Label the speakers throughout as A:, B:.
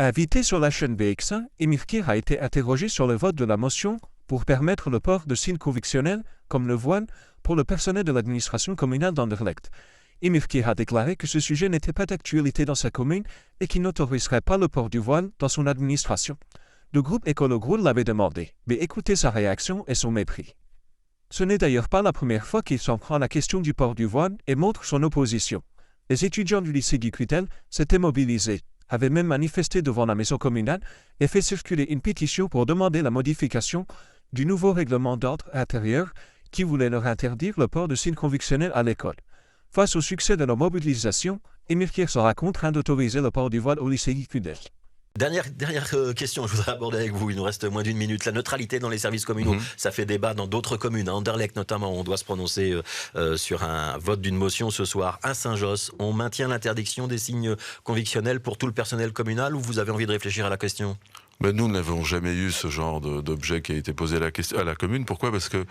A: Invité sur la chaîne BX1, Émir Kir a été interrogé sur le vote de la motion pour permettre le port de signes convictionnels, comme le voile, pour le personnel de l'administration communale d'Anderlecht. Émir Kir a déclaré que ce sujet n'était pas d'actualité dans sa commune et qu'il n'autoriserait pas le port du voile dans son administration. Le groupe Écolo Groul l'avait demandé, mais écoutez sa réaction et son mépris. Ce n'est d'ailleurs pas la première fois qu'il s'en prend à la question du port du voile et montre son opposition. Les étudiants du lycée Guicutel s'étaient mobilisés, avaient même manifesté devant la maison communale et fait circuler une pétition pour demander la modification du nouveau règlement d'ordre intérieur qui voulait leur interdire le port de signes convictionnels à l'école. Face au succès de leur mobilisation, Émir Kir sera contraint d'autoriser le port du voile au lycée Guicutel.
B: Dernière question, je voudrais aborder avec vous, il nous reste moins d'une minute. La neutralité dans les services communaux, ça fait débat dans d'autres communes. À Anderlecht notamment, on doit se prononcer sur un vote d'une motion ce soir. À Saint-Josse, on maintient l'interdiction des signes convictionnels pour tout le personnel communal ou vous avez envie de réfléchir à la question ?
C: Ben nous n'avons jamais eu ce genre d'objet qui a été posé à la commune. Pourquoi ? Parce que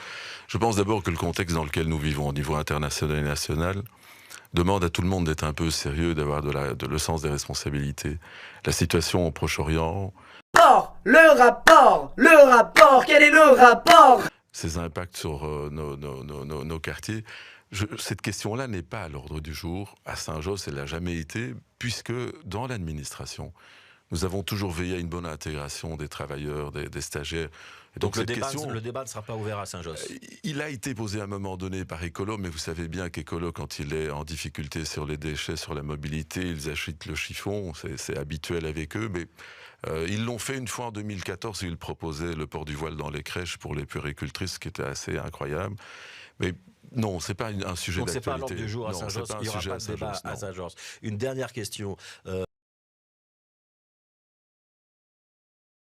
C: je pense d'abord que le contexte dans lequel nous vivons au niveau international et national demande à tout le monde d'être un peu sérieux, d'avoir le sens des responsabilités. La situation au Proche-Orient...
D: Le rapport, quel est le rapport ?
C: Ses impacts sur nos quartiers. Cette question-là n'est pas à l'ordre du jour. À Saint-Josse, elle n'a jamais été, puisque dans l'administration, nous avons toujours veillé à une bonne intégration des travailleurs, des stagiaires. Et
B: donc le débat ne sera pas ouvert à Saint-Josse.
C: Il a été posé à un moment donné par Écolo, mais vous savez bien qu'Écolo, quand il est en difficulté sur les déchets, sur la mobilité, ils agitent le chiffon, c'est habituel avec eux, mais ils l'ont fait une fois en 2014, où ils proposaient le port du voile dans les crèches pour les puéricultrices, ce qui était assez incroyable. Mais non, c'est pas un sujet d'actualité.
B: Donc c'est pas à l'ordre du jour à Saint-Josse, il n'y aura pas de débat à Saint-Josse. Une dernière question.